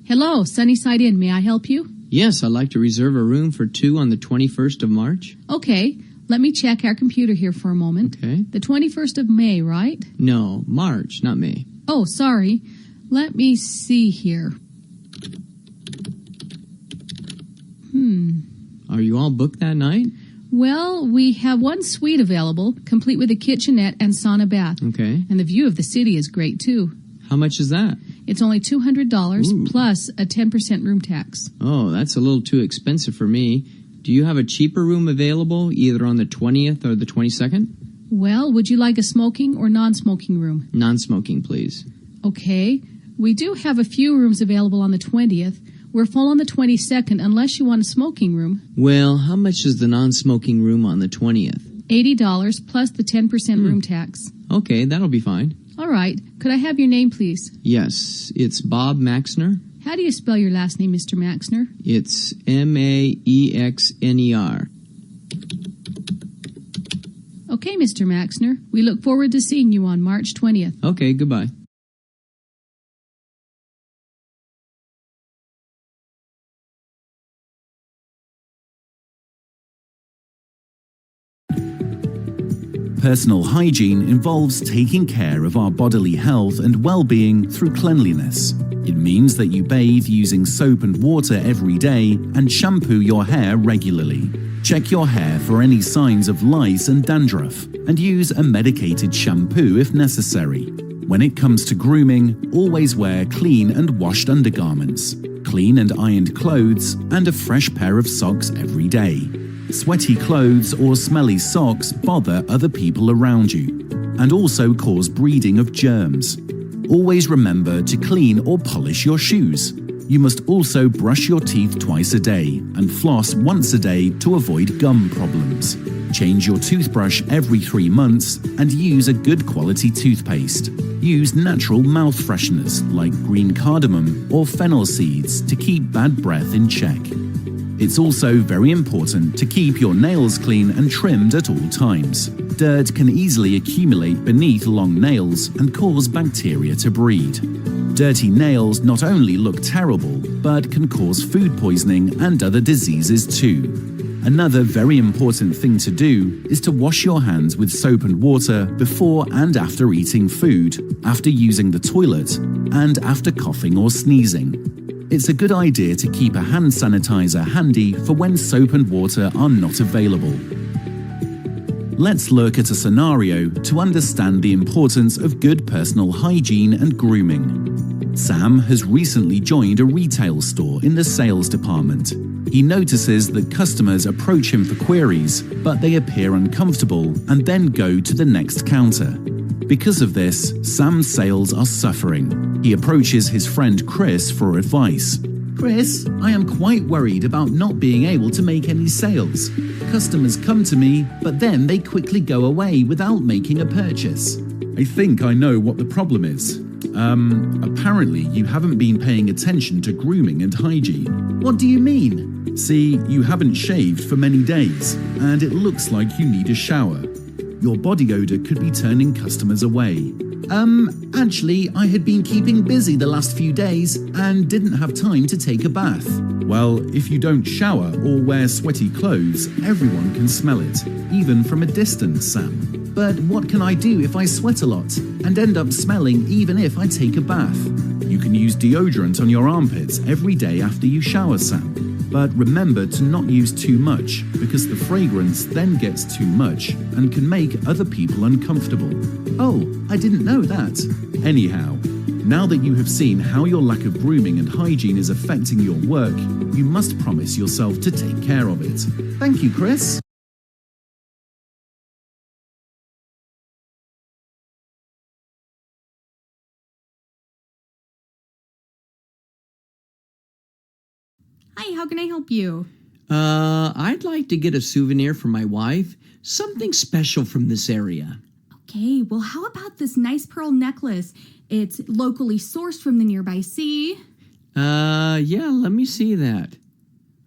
Hello, Sunnyside Inn. May I help you? Yes, I'd like to reserve a room for 2 on the 21st of March. Okay, let me check our computer here for a moment. Okay. The 21st of May, right? No, March, not May. Oh, sorry. Let me see here. Are you all booked that night? Well, we have one suite available, complete with a kitchenette and sauna bath. Okay. And the view of the city is great, too. How much is that? It's only $200 Ooh. plus a 10% room tax. Oh, that's a little too expensive for me. Do you have a cheaper room available, either on the 20th or the 22nd? Well, would you like a smoking or non-smoking room? Non-smoking, please. Okay. We do have a few rooms available on the 20th. We're full on the 22nd unless you want a smoking room. Well, how much is the non-smoking room on the 20th? $80 plus the 10% room tax. Okay, that'll be fine. All right. Could I have your name, please? Yes, it's Bob Maxner. How do you spell your last name, Mr. Maxner? It's Maxner. Okay, Mr. Maxner. We look forward to seeing you on March 20th. Okay, goodbye. Personal hygiene involves taking care of our bodily health and well-being through cleanliness. It means that you bathe using soap and water every day and shampoo your hair regularly. Check your hair for any signs of lice and dandruff, and use a medicated shampoo if necessary. When it comes to grooming, always wear clean and washed undergarments, clean and ironed clothes, and a fresh pair of socks every day. Sweaty clothes or smelly socks bother other people around you and also cause breeding of germs. Always remember to clean or polish your shoes. You must also brush your teeth twice a day and floss once a day to avoid gum problems. Change your toothbrush every 3 months and use a good quality toothpaste. Use natural mouth fresheners like green cardamom or fennel seeds to keep bad breath in check. It's also very important to keep your nails clean and trimmed at all times. Dirt can easily accumulate beneath long nails and cause bacteria to breed. Dirty nails not only look terrible, but can cause food poisoning and other diseases too. Another very important thing to do is to wash your hands with soap and water before and after eating food, after using the toilet, and after coughing or sneezing. It's a good idea to keep a hand sanitizer handy for when soap and water are not available. Let's look at a scenario to understand the importance of good personal hygiene and grooming. Sam has recently joined a retail store in the sales department. He notices that customers approach him for queries, but they appear uncomfortable and then go to the next counter. Because of this, Sam's sales are suffering. He approaches his friend Chris for advice. Chris, I am quite worried about not being able to make any sales. Customers come to me, but then they quickly go away without making a purchase. I think I know what the problem is. Apparently you haven't been paying attention to grooming and hygiene. What do you mean? See, you haven't shaved for many days, and it looks like you need a shower. Your body odor could be turning customers away. Actually, I had been keeping busy the last few days and didn't have time to take a bath. Well, if you don't shower or wear sweaty clothes, everyone can smell it, even from a distance, Sam. But what can I do if I sweat a lot and end up smelling even if I take a bath? You can use deodorant on your armpits every day after you shower, Sam. But remember to not use too much, because the fragrance then gets too much and can make other people uncomfortable. Oh, I didn't know that. Anyhow, now that you have seen how your lack of grooming and hygiene is affecting your work, you must promise yourself to take care of it. Thank you, Chris. Hi, how can I help you? I'd like to get a souvenir for my wife. Something special from this area. Okay, well, how about this nice pearl necklace? It's locally sourced from the nearby sea. Yeah, let me see that.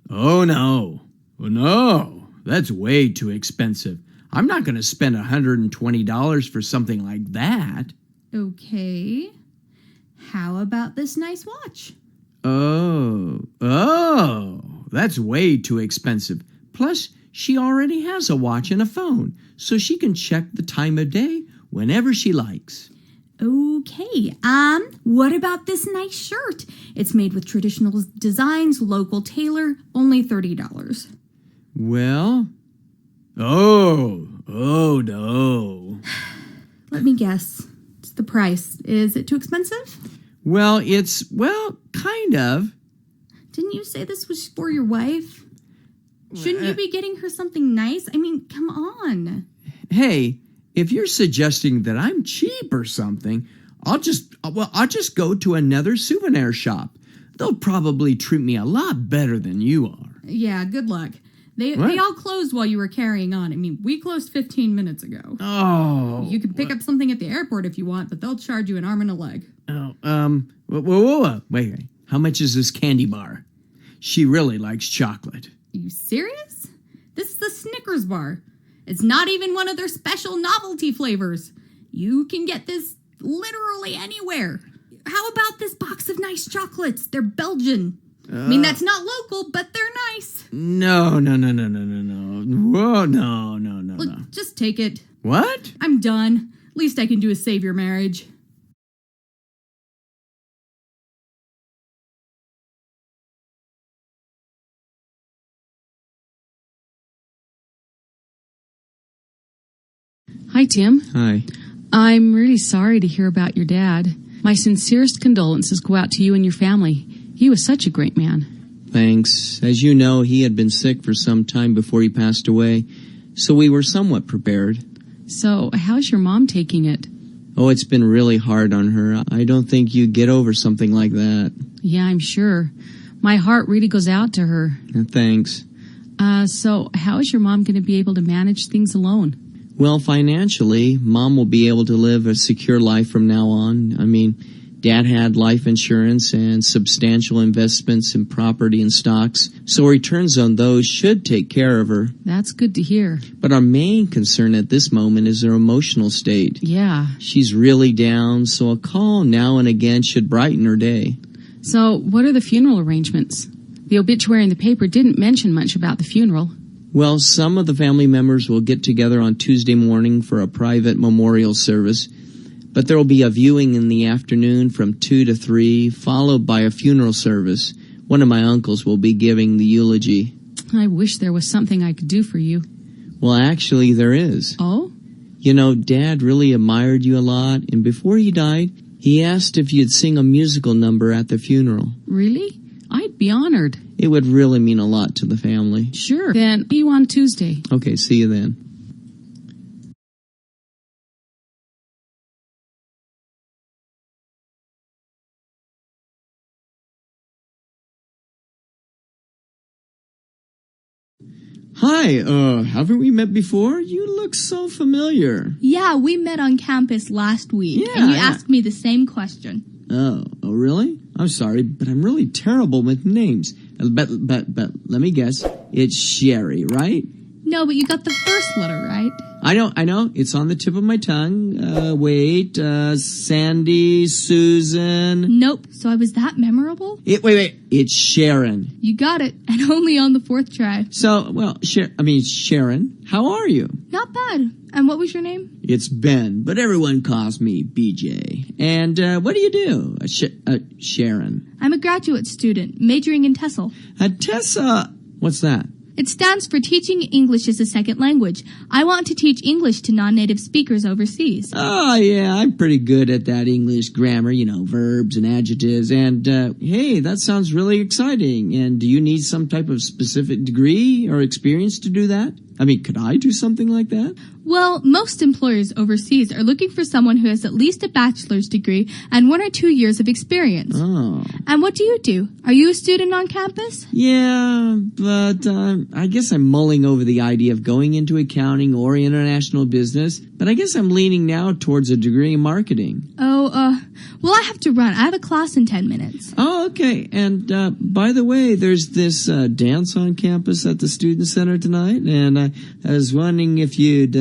Oh, no. Oh, no. That's way too expensive. I'm not going to spend $120 for something like that. Okay. How about this nice watch? Oh, that's way too expensive. Plus, she already has a watch and a phone, so she can check the time of day whenever she likes. Okay, what about this nice shirt? It's made with traditional designs, local tailor, only $30. Well, oh no. Let me guess. It's the price. Is it too expensive? Well, kind of. Didn't you say this was for your wife? Shouldn't you be getting her something nice? I mean, come on. Hey, if you're suggesting that I'm cheap or something, I'll just go to another souvenir shop. They'll probably treat me a lot better than you are. Yeah, good luck. They all closed while you were carrying on. I mean, we closed 15 minutes ago. Oh. You can pick up something at the airport if you want, but they'll charge you an arm and a leg. Whoa. Wait. How much is this candy bar? She really likes chocolate. Are you serious? This is the Snickers bar. It's not even one of their special novelty flavors. You can get this literally anywhere. How about this box of nice chocolates? They're Belgian. I mean, that's not local, but they're nice. No. Whoa, no. Look, just take it. What? I'm done. Least I can do is save your marriage. Hi, Tim. Hi. I'm really sorry to hear about your dad. My sincerest condolences go out to you and your family. He was such a great man. Thanks. As you know, he had been sick for some time before he passed away, so we were somewhat prepared. So, how's your mom taking it? Oh, it's been really hard on her. I don't think you get over something like that. Yeah, I'm sure. My heart really goes out to her. Thanks. So, how is your mom going to be able to manage things alone? Well, financially, Mom will be able to live a secure life from now on. I mean, Dad had life insurance and substantial investments in property and stocks, so returns on those should take care of her. That's good to hear. But our main concern at this moment is her emotional state. Yeah. She's really down, so a call now and again should brighten her day. So, what are the funeral arrangements? The obituary in the paper didn't mention much about the funeral. Well, some of the family members will get together on Tuesday morning for a private memorial service, but there will be a viewing in the afternoon from 2 to 3, followed by a funeral service. One of my uncles will be giving the eulogy. I wish there was something I could do for you. Well, actually, there is. Oh? You know, Dad really admired you a lot, and before he died, he asked if you'd sing a musical number at the funeral. Really? I'd be honored. It would really mean a lot to the family. Sure. Then see you on Tuesday. Okay, see you then. Hi, haven't we met before? You look so familiar. Yeah, we met on campus last week, Yeah, and you yeah. asked me the same question. Oh, really? I'm sorry, but I'm really terrible with names. But let me guess. It's Sherry, right? No, but you got the first letter right. I know. It's on the tip of my tongue. Sandy, Susan. Nope, so I was that memorable? Wait. It's Sharon. You got it, and only on the fourth try. So, well, Sharon, how are you? Not bad. And what was your name? It's Ben, but everyone calls me BJ. And what do you do? Sharon. I'm a graduate student, majoring in TESOL. Tessa. What's that? It stands for Teaching English as a Second Language. I want to teach English to non-native speakers overseas. Oh, yeah, I'm pretty good at that English grammar, verbs and adjectives. And, hey, that sounds really exciting. And do you need some type of specific degree or experience to do that? I mean, could I do something like that? Well, most employers overseas are looking for someone who has at least a bachelor's degree and 1 or 2 years of experience. Oh. And what do you do? Are you a student on campus? Yeah, but I guess I'm mulling over the idea of going into accounting or international business, but I guess I'm leaning now towards a degree in marketing. Well, I have to run. I have a class in 10 minutes. Oh, okay. And by the way, there's this dance on campus at the student center tonight, and I was wondering if you'd,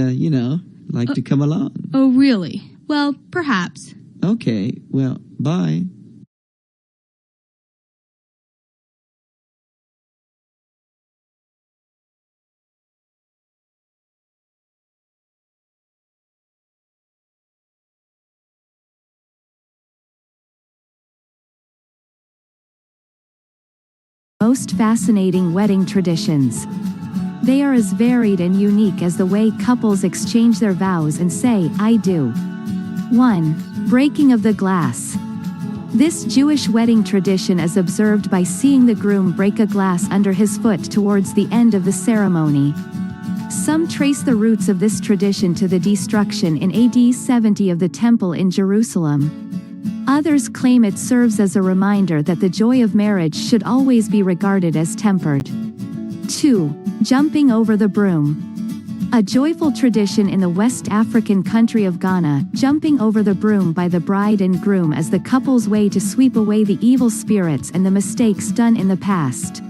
like to come along. Oh, really? Well, perhaps. Okay, well, bye. most fascinating wedding traditions. They are as varied and unique as the way couples exchange their vows and say, "I do." 1. Breaking of the glass. This Jewish wedding tradition is observed by seeing the groom break a glass under his foot towards the end of the ceremony. Some trace the roots of this tradition to the destruction in AD 70 of the Temple in Jerusalem. Others claim it serves as a reminder that the joy of marriage should always be regarded as tempered. 2. Jumping over the broom. A joyful tradition in the West African country of Ghana, jumping over the broom by the bride and groom as the couple's way to sweep away the evil spirits and the mistakes done in the past.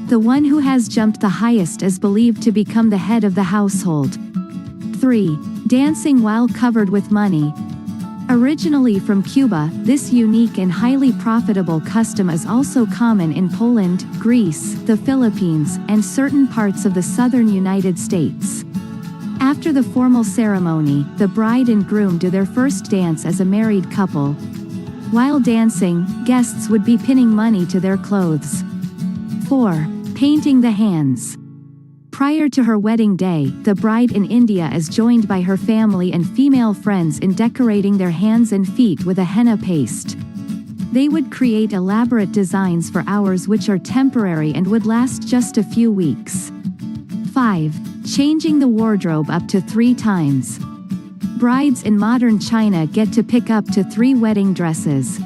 The one who has jumped the highest is believed to become the head of the household. 3. Dancing while covered with money. Originally from Cuba, this unique and highly profitable custom is also common in Poland, Greece, the Philippines, and certain parts of the southern United States. After the formal ceremony, the bride and groom do their first dance as a married couple. While dancing, guests would be pinning money to their clothes. 4. Painting the hands. Prior to her wedding day, the bride in India is joined by her family and female friends in decorating their hands and feet with a henna paste. They would create elaborate designs for hours which are temporary and would last just a few weeks. 5. Changing the wardrobe up to 3 times. Brides in modern China get to pick up to 3 wedding dresses.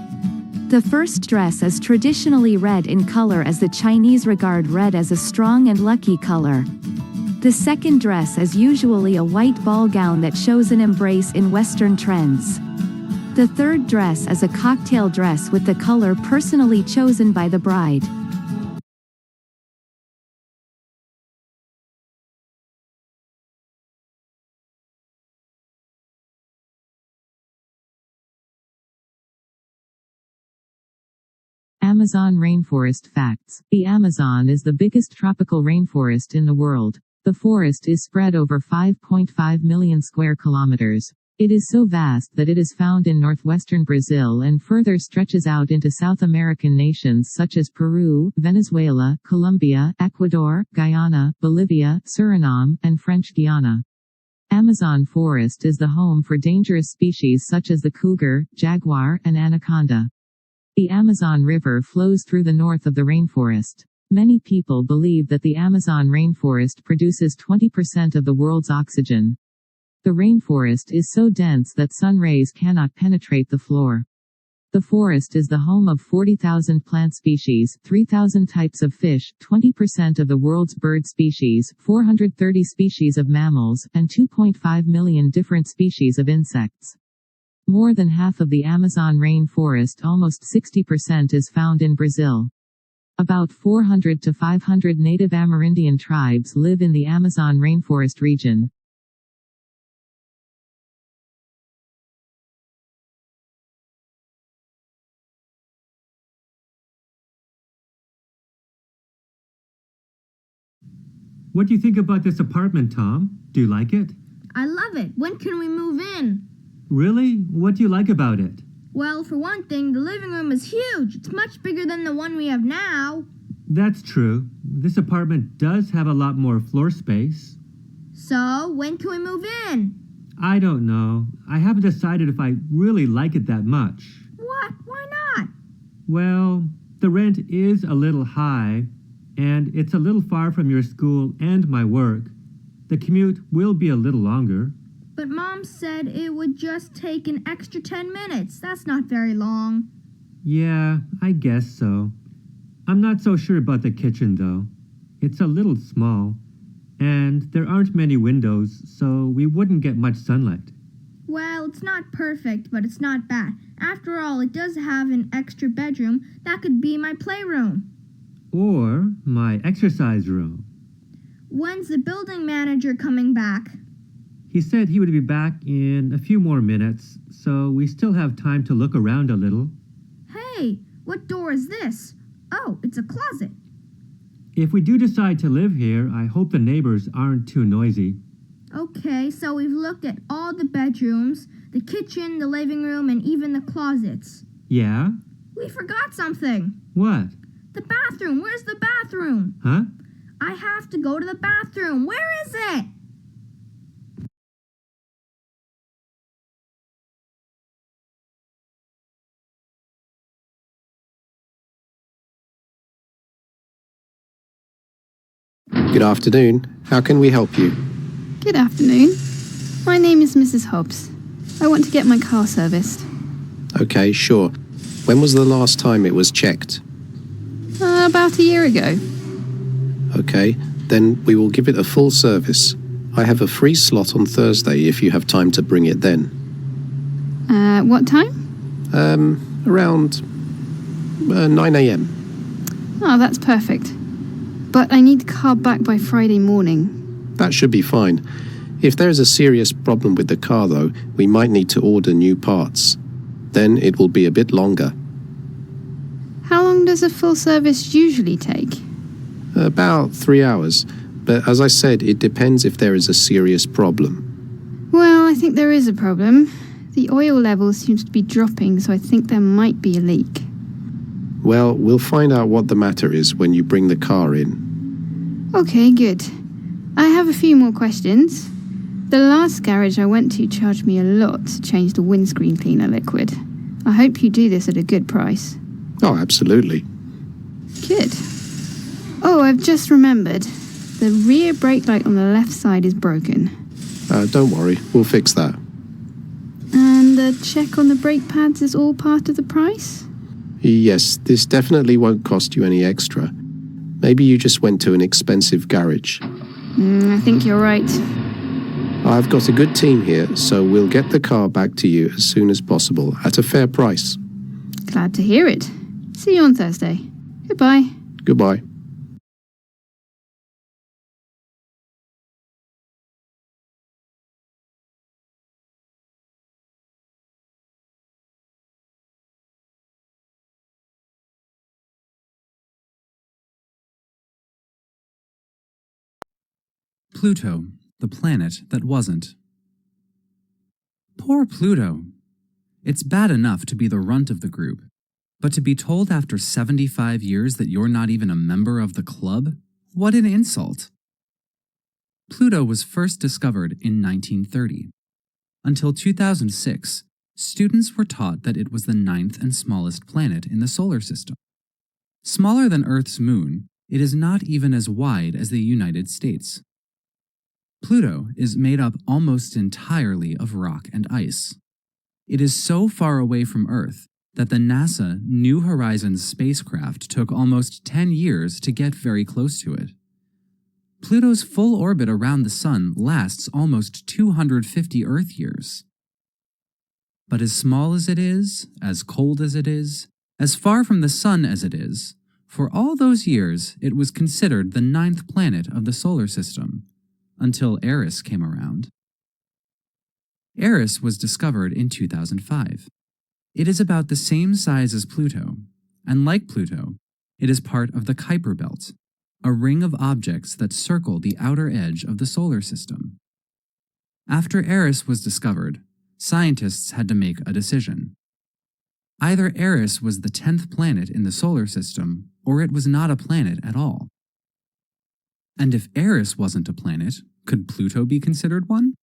The first dress is traditionally red in color as the Chinese regard red as a strong and lucky color. The second dress is usually a white ball gown that shows an embrace in Western trends. The third dress is a cocktail dress with the color personally chosen by the bride. Amazon rainforest facts. The Amazon is the biggest tropical rainforest in the world. The forest is spread over 5.5 million square kilometers. It is so vast that it is found in northwestern Brazil and further stretches out into South American nations such as Peru, Venezuela, Colombia, Ecuador, Guyana, Bolivia, Suriname, and French Guiana. Amazon forest is the home for dangerous species such as the cougar, jaguar, and anaconda. The Amazon River flows through the north of the rainforest. Many people believe that the Amazon rainforest produces 20% of the world's oxygen. The rainforest is so dense that sun rays cannot penetrate the floor. The forest is the home of 40,000 plant species, 3,000 types of fish, 20% of the world's bird species, 430 species of mammals, and 2.5 million different species of insects. More than half of the Amazon rainforest, almost 60%, is found in Brazil. About 400 to 500 native Amerindian tribes live in the Amazon rainforest region. What do you think about this apartment, Tom? Do you like it? I love it. When can we move in? Really? What do you like about it? Well, for one thing, the living room is huge. It's much bigger than the one we have now. That's true. This apartment does have a lot more floor space. So, when can we move in? I don't know. I haven't decided if I really like it that much. What? Why not? Well, the rent is a little high, and it's a little far from your school and my work. The commute will be a little longer. But Mom said it would just take an extra 10 minutes. That's not very long. Yeah, I guess so. I'm not so sure about the kitchen, though. It's a little small, and there aren't many windows, so we wouldn't get much sunlight. Well, it's not perfect, but it's not bad. After all, it does have an extra bedroom. That could be my playroom. Or my exercise room. When's the building manager coming back? He said he would be back in a few more minutes, so we still have time to look around a little. Hey, what door is this? Oh, it's a closet. If we do decide to live here, I hope the neighbors aren't too noisy. Okay, so we've looked at all the bedrooms, the kitchen, the living room, and even the closets. Yeah? We forgot something. What? The bathroom! Where's the bathroom? Huh? I have to go to the bathroom. Where is it? Good afternoon. How can we help you? Good afternoon. My name is Mrs. Hobbs. I want to get my car serviced. Okay, sure. When was the last time it was checked? About a year ago. Okay, then we will give it a full service. I have a free slot on Thursday if you have time to bring it then. What time? Around 9 a.m. Oh, that's perfect. But I need the car back by Friday morning. That should be fine. If there is a serious problem with the car, though, we might need to order new parts. Then it will be a bit longer. How long does a full service usually take? About 3 hours. But as I said, it depends if there is a serious problem. Well, I think there is a problem. The oil level seems to be dropping, so I think there might be a leak. Well, we'll find out what the matter is when you bring the car in. Okay, good. I have a few more questions. The last garage I went to charged me a lot to change the windscreen cleaner liquid. I hope you do this at a good price. Oh, absolutely. Good. Oh, I've just remembered. The rear brake light on the left side is broken. Don't worry, we'll fix that. And the check on the brake pads is all part of the price? Yes, this definitely won't cost you any extra. Maybe you just went to an expensive garage. I think you're right. I've got a good team here, so we'll get the car back to you as soon as possible at a fair price. Glad to hear it. See you on Thursday. Goodbye. Goodbye. Pluto, the planet that wasn't. Poor Pluto. It's bad enough to be the runt of the group, but to be told after 75 years that you're not even a member of the club? What an insult. Pluto was first discovered in 1930. Until 2006, students were taught that it was the 9th and smallest planet in the solar system. Smaller than Earth's moon, it is not even as wide as the United States. Pluto is made up almost entirely of rock and ice. It is so far away from Earth that the NASA New Horizons spacecraft took almost 10 years to get very close to it. Pluto's full orbit around the Sun lasts almost 250 Earth years. But as small as it is, as cold as it is, as far from the Sun as it is, for all those years it was considered the 9th planet of the solar system, until Eris came around. Eris was discovered in 2005. It is about the same size as Pluto, and like Pluto, it is part of the Kuiper Belt, a ring of objects that circle the outer edge of the solar system. After Eris was discovered, scientists had to make a decision. Either Eris was the 10th planet in the solar system, or it was not a planet at all. And if Eris wasn't a planet, could Pluto be considered one?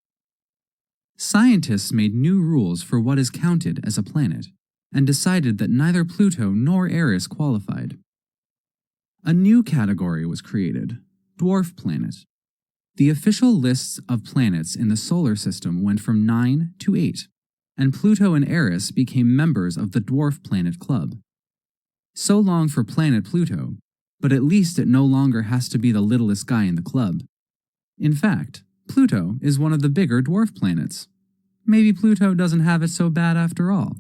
Scientists made new rules for what is counted as a planet, and decided that neither Pluto nor Eris qualified. A new category was created, dwarf planet. The official lists of planets in the solar system went from 9 to 8, and Pluto and Eris became members of the Dwarf Planet Club. So long for Planet Pluto, but at least it no longer has to be the littlest guy in the club. In fact, Pluto is one of the bigger dwarf planets. Maybe Pluto doesn't have it so bad after all.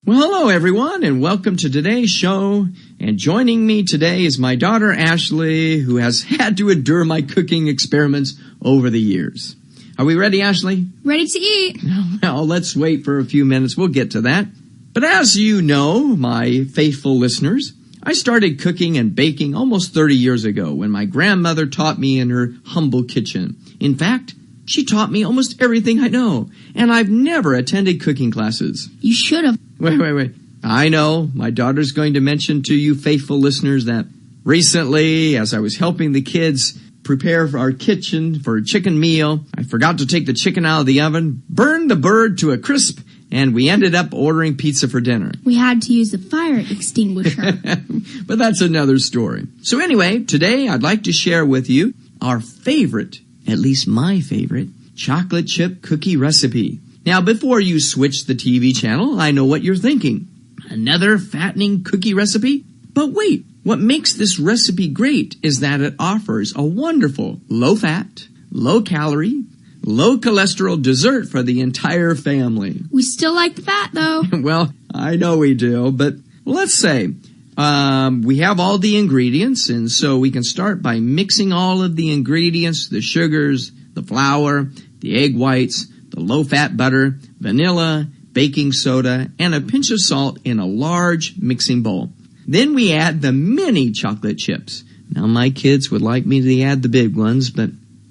Well, hello everyone, and welcome to today's show. And joining me today is my daughter Ashley, who has had to endure my cooking experiments over the years. Are we ready, Ashley? Ready to eat. Well, let's wait for a few minutes. We'll get to that. But as you know, my faithful listeners, I started cooking and baking almost 30 years ago when my grandmother taught me in her humble kitchen. In fact, she taught me almost everything I know, and I've never attended cooking classes. You should have. Wait. I know, my daughter's going to mention to you faithful listeners that recently, as I was helping the kids prepare for our kitchen for a chicken meal, I forgot to take the chicken out of the oven, burned the bird to a crisp, and we ended up ordering pizza for dinner. We had to use the fire extinguisher. But that's another story. So anyway, today I'd like to share with you our favorite, at least my favorite, chocolate chip cookie recipe. Now, before you switch the TV channel, I know what you're thinking. Another fattening cookie recipe? But wait, what makes this recipe great is that it offers a wonderful low-fat, low-calorie, low-cholesterol dessert for the entire family. We still like the fat, though. Well, I know we do, but let's say we have all the ingredients, and so we can start by mixing all of the ingredients, the sugars, the flour, the egg whites, the low-fat butter, vanilla, baking soda, and a pinch of salt in a large mixing bowl. Then we add the mini chocolate chips. Now, my kids would like me to add the big ones, but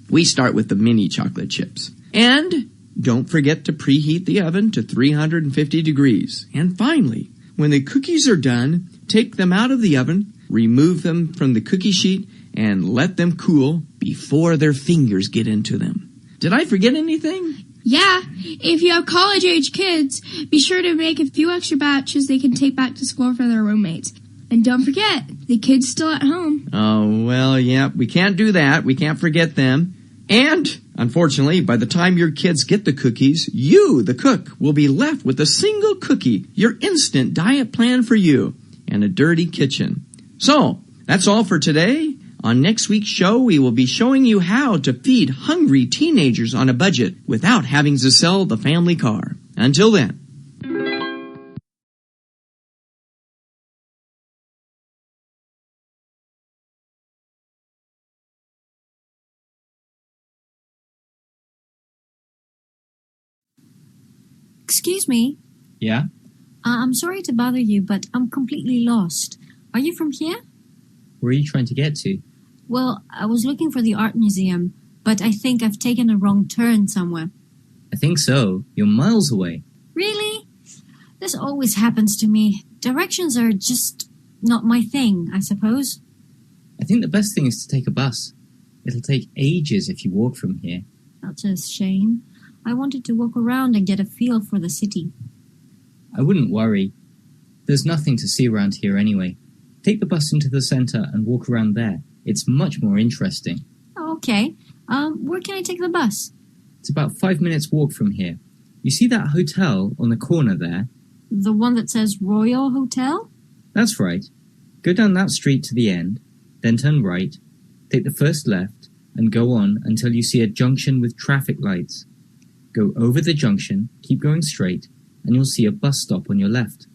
we start with the mini chocolate chips. And don't forget to preheat the oven to 350 degrees. And finally, when the cookies are done, take them out of the oven, remove them from the cookie sheet, and let them cool before their fingers get into them. Did I forget anything? Yeah, if you have college-age kids, be sure to make a few extra batches they can take back to school for their roommates. And don't forget, the kids still at home. Oh, well, yeah, we can't do that. We can't forget them. And, unfortunately, by the time your kids get the cookies, you, the cook, will be left with a single cookie, your instant diet plan for you, and a dirty kitchen. So, that's all for today. On next week's show, we will be showing you how to feed hungry teenagers on a budget without having to sell the family car. Until then. Excuse me. Yeah? I'm sorry to bother you, but I'm completely lost. Are you from here? Where are you trying to get to? Well, I was looking for the art museum, but I think I've taken a wrong turn somewhere. I think so. You're miles away. Really? This always happens to me. Directions are just not my thing, I suppose. I think the best thing is to take a bus. It'll take ages if you walk from here. That's a shame. I wanted to walk around and get a feel for the city. I wouldn't worry. There's nothing to see around here anyway. Take the bus into the center and walk around there. It's much more interesting. Okay. Where can I take the bus? It's about 5 minutes walk from here. You see that hotel on the corner there? The one that says Royal Hotel? That's right. Go down that street to the end, then turn right, take the first left, and go on until you see a junction with traffic lights. Go over the junction, keep going straight, and you'll see a bus stop on your left.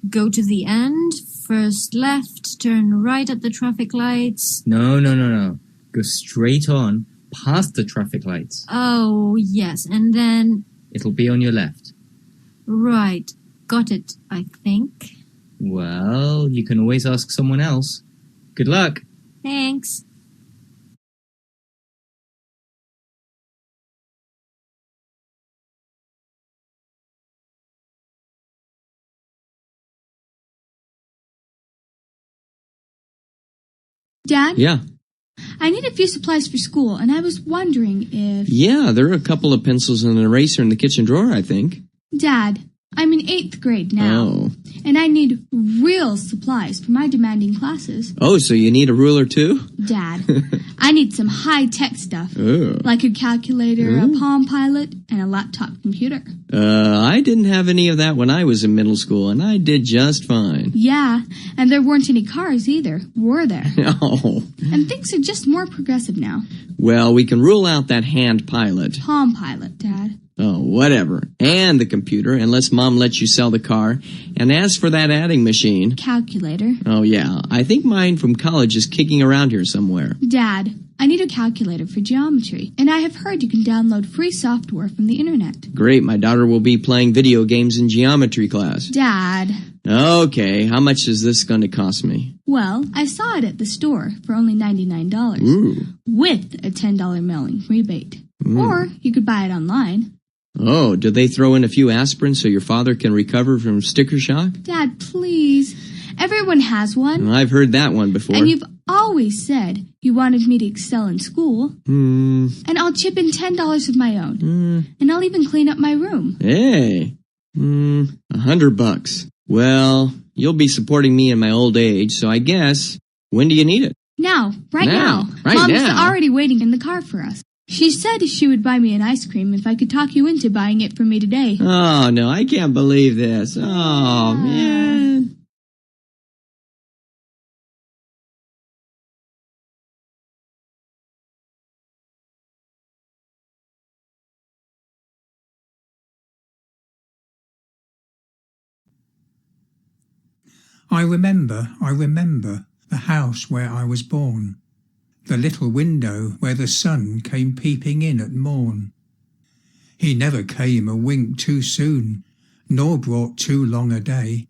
Go to the end, first left, turn right at the traffic lights. No. Go straight on, past the traffic lights. Oh, yes, and then... It'll be on your left. Right. Got it, I think. Well, you can always ask someone else. Good luck. Thanks. Dad? Yeah. I need a few supplies for school, and I was wondering if... Yeah, there are a couple of pencils and an eraser in the kitchen drawer, I think. Dad, I'm in 8th grade now. Oh. And I need real supplies for my demanding classes. Oh, so you need a ruler too? Dad, I need some high-tech stuff. Oh. Like a calculator, a Palm Pilot, and a laptop computer. I didn't have any of that when I was in middle school, and I did just fine. Yeah, and there weren't any cars either, were there? Oh. And things are just more progressive now. Well, we can rule out that hand pilot. Palm Pilot, Dad. Oh, whatever. And the computer, unless Mom lets you sell the car. And as for that adding machine... Calculator. Oh, yeah. I think mine from college is kicking around here somewhere. Dad, I need a calculator for geometry. And I have heard you can download free software from the internet. Great. My daughter will be playing video games in geometry class. Dad. Okay, how much is this going to cost me? Well, I saw it at the store for only $99. Ooh. With a $10 mailing rebate. Or you could buy it online. Oh, do they throw in a few aspirin so your father can recover from sticker shock? Dad, please. Everyone has one. I've heard that one before. And you've always said you wanted me to excel in school. And I'll chip in $10 of my own. And I'll even clean up my room. Hey, $100. Well, you'll be supporting me in my old age, so I guess, when do you need it? Now, right now. Right Mom's now. already waiting in the car for us. She said she would buy me an ice cream if I could talk you into buying it for me today. Oh, no, I can't believe this. Oh, man. I remember the house where I was born, the little window where the sun came peeping in at morn. He never came a wink too soon, nor brought too long a day,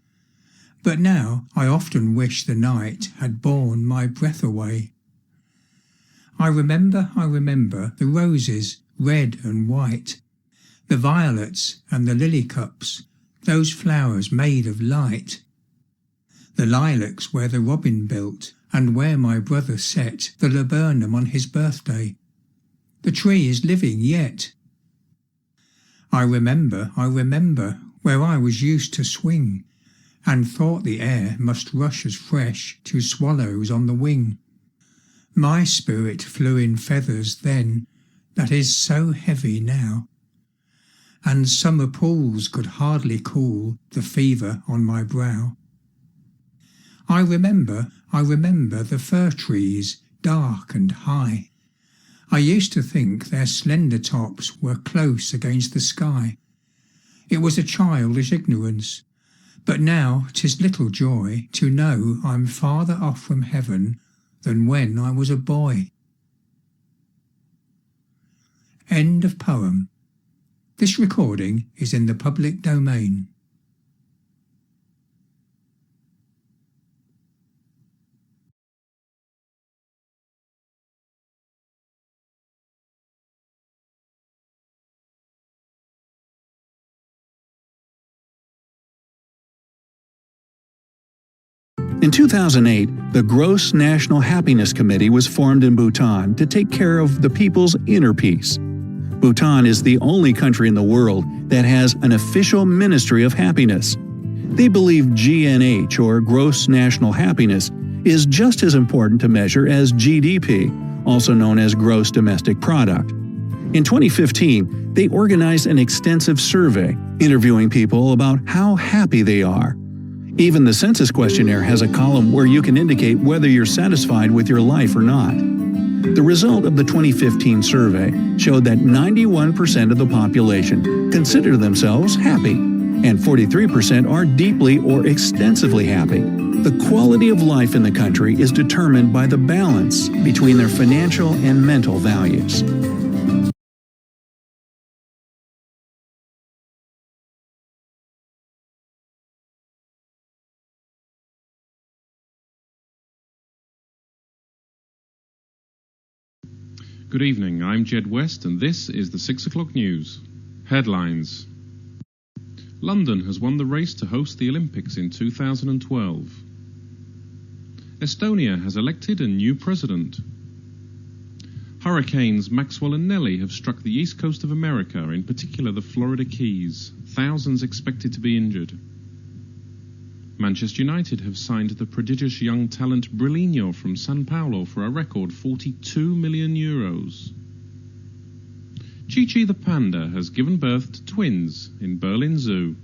but now I often wish the night had borne my breath away. I remember the roses, red and white, the violets and the lily cups, those flowers made of light, the lilacs where the robin built, and where my brother set the laburnum on his birthday. The tree is living yet. I remember where I was used to swing, and thought the air must rush as fresh to swallows on the wing. My spirit flew in feathers then, that is so heavy now, and summer pools could hardly cool the fever on my brow. I remember the fir trees, dark and high. I used to think their slender tops were close against the sky. It was a childish ignorance, but now 'tis little joy to know I'm farther off from heaven than when I was a boy. End of poem. This recording is in the public domain. In 2008, the Gross National Happiness Committee was formed in Bhutan to take care of the people's inner peace. Bhutan is the only country in the world that has an official Ministry of Happiness. They believe GNH, or Gross National Happiness, is just as important to measure as GDP, also known as Gross Domestic Product. In 2015, they organized an extensive survey, interviewing people about how happy they are. Even the census questionnaire has a column where you can indicate whether you're satisfied with your life or not. The result of the 2015 survey showed that 91% of the population consider themselves happy, and 43% are deeply or extensively happy. The quality of life in the country is determined by the balance between their financial and mental values. Good evening, I'm Jed West and this is the 6 o'clock news. Headlines. London has won the race to host the Olympics in 2012. Estonia has elected a new president. Hurricanes Maxwell and Nellie have struck the east coast of America, in particular the Florida Keys. Thousands expected to be injured. Manchester United have signed the prodigious young talent Brilinho from San Paulo for a record €42 million. Chi-Chi the panda has given birth to twins in Berlin Zoo.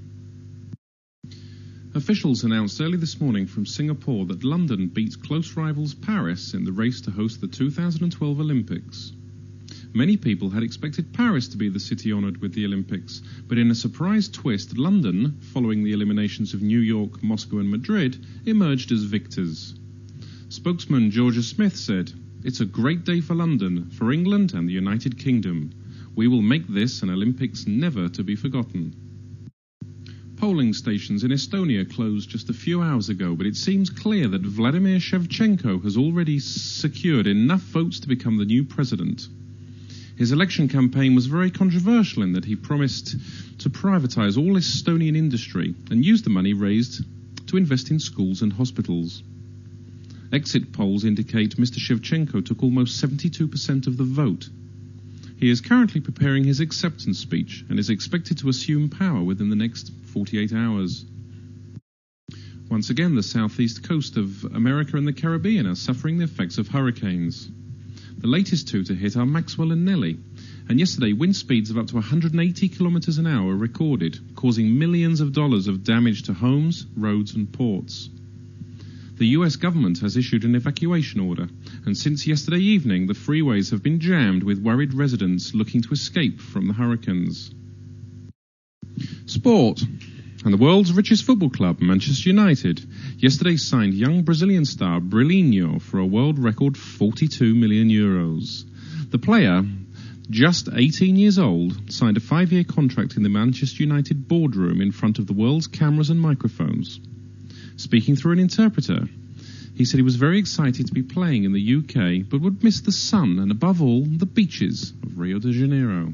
Officials announced early this morning from Singapore that London beat close rivals Paris in the race to host the 2012 Olympics. Many people had expected Paris to be the city honoured with the Olympics, but in a surprise twist, London, following the eliminations of New York, Moscow and Madrid, emerged as victors. Spokesman Georgia Smith said, "It's a great day for London, for England and the United Kingdom. We will make this an Olympics never to be forgotten." Polling stations in Estonia closed just a few hours ago, but it seems clear that Vladimir Shevchenko has already secured enough votes to become the new president. His election campaign was very controversial in that he promised to privatize all Estonian industry and use the money raised to invest in schools and hospitals. Exit polls indicate Mr. Shevchenko took almost 72% of the vote. He is currently preparing his acceptance speech and is expected to assume power within the next 48 hours. Once again, the southeast coast of America and the Caribbean are suffering the effects of hurricanes. The latest two to hit are Maxwell and Nellie, and yesterday wind speeds of up to 180 kilometers an hour were recorded, causing millions of dollars of damage to homes, roads and ports. The US government has issued an evacuation order, and since yesterday evening the freeways have been jammed with worried residents looking to escape from the hurricanes. Sport. And the world's richest football club, Manchester United, yesterday signed young Brazilian star Brilinho for a world record €42 million. The player, just 18 years old, signed a 5-year contract in the Manchester United boardroom in front of the world's cameras and microphones. Speaking through an interpreter, he said he was very excited to be playing in the UK, but would miss the sun and, above all, the beaches of Rio de Janeiro.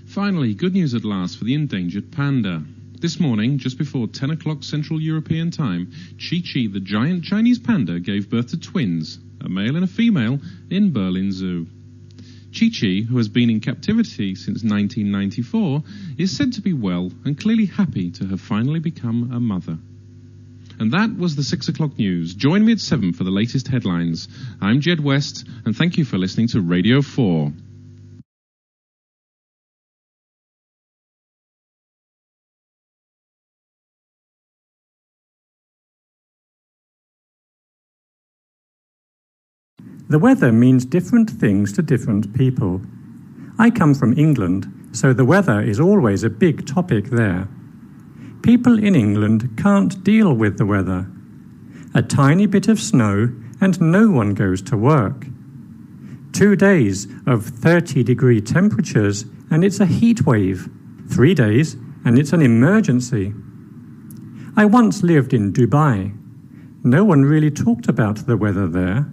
Finally, good news at last for the endangered panda. This morning, just before 10 o'clock Central European Time, Chi-Chi, the giant Chinese panda, gave birth to twins, a male and a female, in Berlin Zoo. Chi-Chi, who has been in captivity since 1994, is said to be well and clearly happy to have finally become a mother. And that was the 6 o'clock news. Join me at 7 for the latest headlines. I'm Jed West, and thank you for listening to Radio 4. The weather means different things to different people. I come from England, so the weather is always a big topic there. People in England can't deal with the weather. A tiny bit of snow and no one goes to work. 2 days of 30-degree temperatures and it's a heat wave. 3 days and it's an emergency. I once lived in Dubai. No one really talked about the weather there.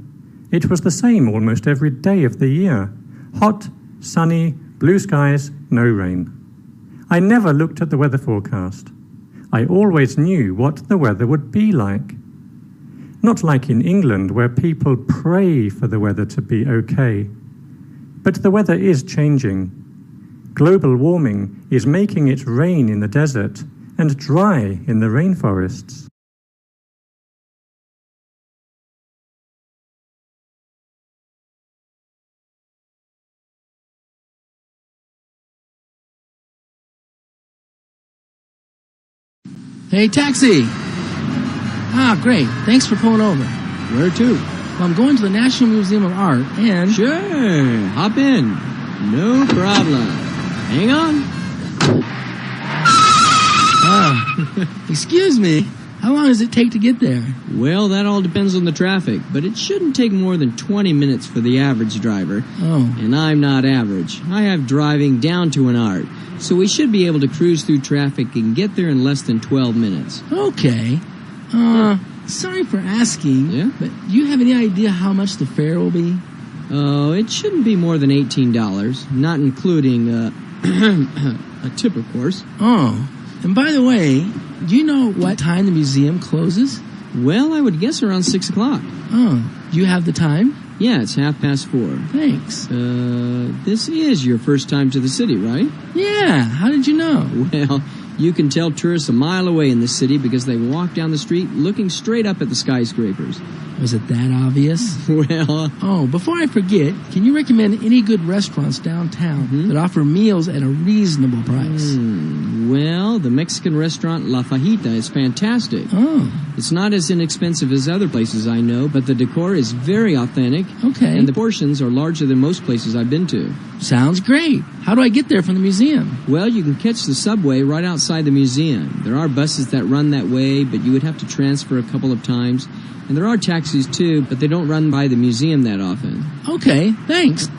It was the same almost every day of the year. Hot, sunny, blue skies, no rain. I never looked at the weather forecast. I always knew what the weather would be like. Not like in England, where people pray for the weather to be okay. But the weather is changing. Global warming is making it rain in the desert and dry in the rainforests. Hey, taxi! Ah, great. Thanks for pulling over. Where to? Well, I'm going to the National Museum of Art and... Sure, hop in. No problem. Hang on. Excuse me. How long does it take to get there? Well, that all depends on the traffic, but it shouldn't take more than 20 minutes for the average driver. Oh. And I'm not average. I have driving down to an art, so we should be able to cruise through traffic and get there in less than 12 minutes. Okay. Sorry for asking, but do you have any idea how much the fare will be? Oh, it shouldn't be more than $18, not including a tip, of course. Oh, and by the way, do you know what time the museum closes? Well, I would guess around 6 o'clock. Oh, do you have the time? Yeah, it's 4:30. Thanks. This is your first time to the city, right? Yeah, how did you know? Well, you can tell tourists a mile away in the city because they walk down the street looking straight up at the skyscrapers. Was it that obvious? Well... Oh, before I forget, can you recommend any good restaurants downtown that offer meals at a reasonable price? Well, the Mexican restaurant La Fajita is fantastic. Oh. It's not as inexpensive as other places I know, but the decor is very authentic. Okay. And the portions are larger than most places I've been to. Sounds great. How do I get there from the museum? Well, you can catch the subway right outside the museum. There are buses that run that way, but you would have to transfer a couple of times. And there are taxis, too, but they don't run by the museum that often. Okay, thanks.